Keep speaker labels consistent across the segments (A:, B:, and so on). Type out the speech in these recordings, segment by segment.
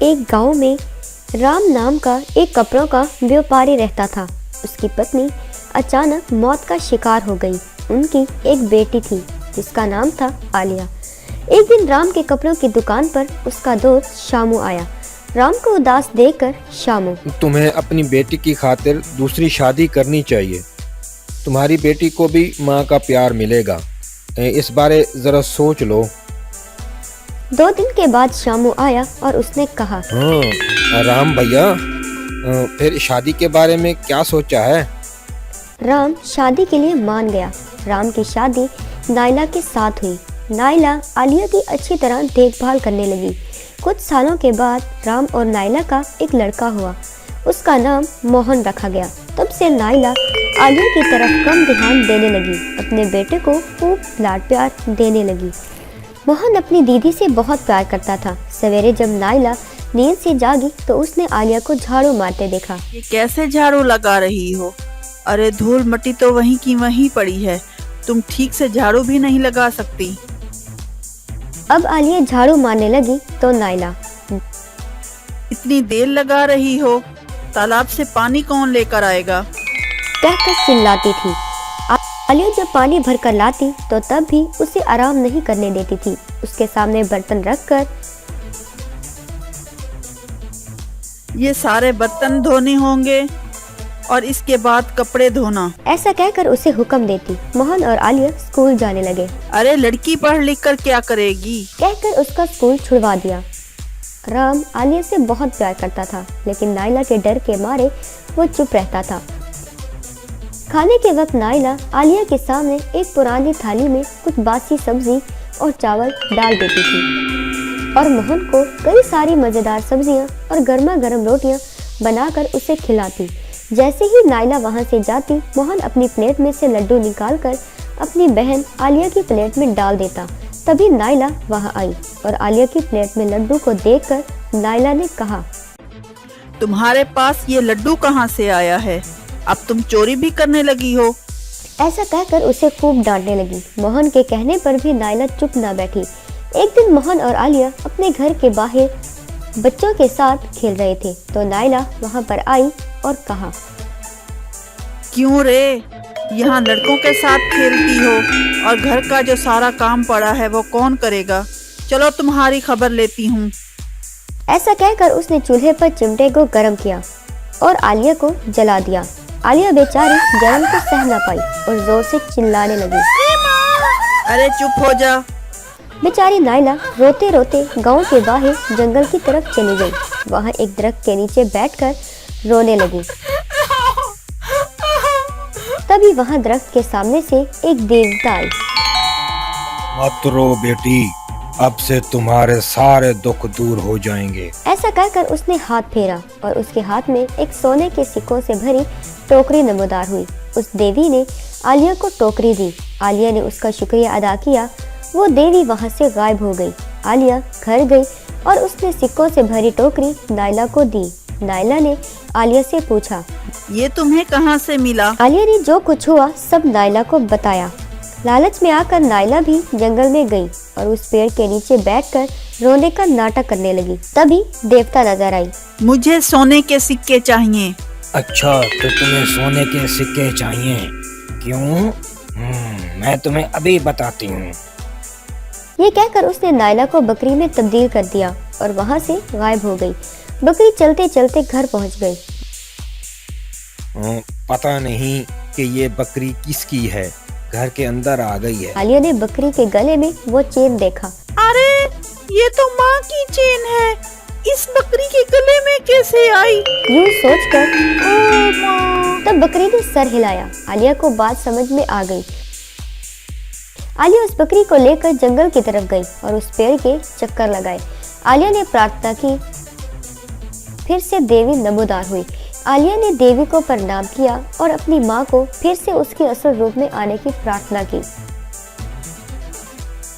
A: एक गांव में राम नाम का एक कपड़ों का व्यापारी रहता था। उसकी पत्नी अचानक मौत का शिकार हो गई। उनकी एक बेटी थी जिसका नाम था आलिया। एक दिन राम के कपड़ों की दुकान पर उसका दोस्त शामू आया। राम को उदास देखकर शामू,
B: तुम्हें अपनी बेटी की खातिर दूसरी शादी करनी चाहिए। तुम्हारी बेटी को भी माँ का प्यार मिलेगा। इस बारे जरा सोच लो।
A: 2 दिन के बाद शामू आया और उसने कहा,
B: हाँ राम भैया, फिर शादी के बारे में क्या सोचा है?
A: राम शादी के लिए मान गया। राम की शादी नाइला के साथ हुई। नाइला आलिया की अच्छी तरह देखभाल करने लगी। कुछ सालों के बाद राम और नाइला का एक लड़का हुआ। उसका नाम मोहन रखा गया। तब से नाइला आलिया की तरफ कम ध्यान देने लगी। अपने बेटे को खूब लाड प्यार देने लगी। मोहन अपनी दीदी से बहुत प्यार करता था। सवेरे जब नाइला नींद से जागी तो उसने आलिया को झाड़ू मारते देखा।
C: ये कैसे झाड़ू लगा रही हो? अरे धूल मट्टी तो वहीं की वहीं पड़ी है। तुम ठीक से झाड़ू भी नहीं लगा सकती।
A: अब आलिया झाड़ू मारने लगी तो नाइला,
C: इतनी देर लगा रही हो, तालाब से पानी कौन लेकर आएगा?
A: कहकर चिल्लाती थी। आलिया जब पानी भरकर लाती तो तब भी उसे आराम नहीं करने देती थी। उसके सामने बर्तन रखकर,
C: ये सारे बर्तन धोने होंगे और इसके बाद कपड़े धोना,
A: ऐसा कहकर उसे हुक्म देती। मोहन और आलिया स्कूल जाने लगे।
C: अरे लड़की पढ़ लिख कर क्या करेगी?
A: कहकर उसका स्कूल छुड़वा दिया। राम आलिया से बहुत प्यार करता था, लेकिन नाइला के डर के मारे वो चुप रहता था। खाने के वक्त नाइला आलिया के सामने एक पुरानी थाली में कुछ बासी सब्जी और चावल डाल देती थी और मोहन को कई सारी मजेदार सब्जियां और गर्मा गर्म रोटियां बनाकर उसे खिलाती। जैसे ही नाइला वहां से जाती, मोहन अपनी प्लेट में से लड्डू निकालकर अपनी बहन आलिया की प्लेट में डाल देता। तभी नाइला वहां आई और आलिया की प्लेट में लड्डू को देखकर नाइला ने कहा,
C: तुम्हारे पास ये लड्डू कहाँ से आया है? अब तुम चोरी भी करने लगी हो।
A: ऐसा कहकर उसे खूब डांटने लगी। मोहन के कहने पर भी नाइला चुप न बैठी। एक दिन मोहन और आलिया अपने घर के बाहर बच्चों के साथ खेल रहे थे तो नाइला वहां पर आई और कहा,
C: क्यों रे, यहाँ लड़कों के साथ खेलती हो और घर का जो सारा काम पड़ा है वो कौन करेगा? चलो तुम्हारी खबर लेती हूँ।
A: ऐसा कहकर उसने चूल्हे पर चिमटे को गर्म किया और आलिया को जला दिया। आलिया बेचारी जलन को सह न पाई और जोर से चिल्लाने लगी।
C: अरे चुप हो जा।
A: बेचारी नाइला रोते रोते गांव के बाहर जंगल की तरफ चली गई। वहां एक दरख्त के नीचे बैठकर रोने लगी। तभी वहां दरख्त के सामने से एक देवता आई।
B: मत रो बेटी, अब से तुम्हारे सारे दुख दूर हो जाएंगे।
A: ऐसा कहकर उसने हाथ फेरा और उसके हाथ में एक सोने के सिक्कों से भरी टोकरी नमोदार हुई। उस देवी ने आलिया को टोकरी दी। आलिया ने उसका शुक्रिया अदा किया। वो देवी वहां से गायब हो गई। आलिया घर गई और उसने सिक्कों से भरी टोकरी नाइला को दी। नाइला ने आलिया से पूछा,
C: ये तुम्हें कहाँ से मिला?
A: आलिया ने जो कुछ हुआ सब नाइला को बताया। लालच में आकर नाइला भी जंगल में गई और उस पेड़ के नीचे बैठकर रोने का नाटक करने लगी। तभी देवता नजर आई।
C: मुझे सोने के सिक्के चाहिए।
D: अच्छा, तो तुम्हें सोने के सिक्के चाहिए? क्यों? मैं तुम्हें अभी बताती हूँ।
A: ये कहकर उसने नाइला को बकरी में तब्दील कर दिया और वहां से गायब हो गई। बकरी चलते चलते घर पहुंच गई।
B: पता नहीं कि ये बकरी किसकी है, घर के अंदर आ गई है।
A: आलिया ने बकरी के गले में वो चेन देखा।
C: अरे ये तो माँ की चेन है, इस बकरी के गले में कैसे आई?
A: यूं सोचकर
C: ओ माँ।
A: तब बकरी ने सर हिलाया। आलिया को बात समझ में आ गई। आलिया उस बकरी को लेकर जंगल की तरफ गई और उस पेड़ के चक्कर लगाए। आलिया ने प्रार्थना की। फिर से देवी नमोदार हुई। आलिया ने देवी को प्रणाम किया और अपनी माँ को फिर से उसके असल रूप में आने की प्रार्थना की।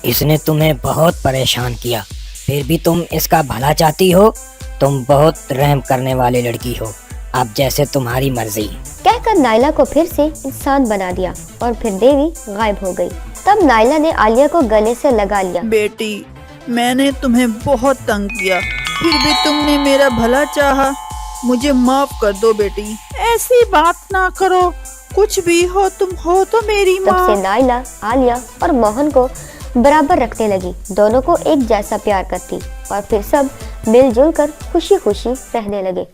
D: इसने तुम्हें बहुत परेशान किया, फिर भी तुम इसका भला चाहती हो। तुम बहुत रहम करने वाली लड़की हो। अब जैसे तुम्हारी मर्जी।
A: कहकर नाइला को फिर से इंसान बना दिया और फिर देवी गायब हो गई। तब नाइला ने आलिया को गले से लगा लिया।
C: बेटी, मैंने तुम्हें बहुत तंग किया, फिर भी तुमने मेरा भला चाहा। मुझे माफ कर दो बेटी। ऐसी बात ना करो, कुछ भी हो तुम हो तो मेरी
A: तब से
C: माँ।
A: नाइला आलिया और मोहन को बराबर रखने लगी, दोनों को एक जैसा प्यार करती और फिर सब मिलजुल कर खुशी खुशी रहने लगे।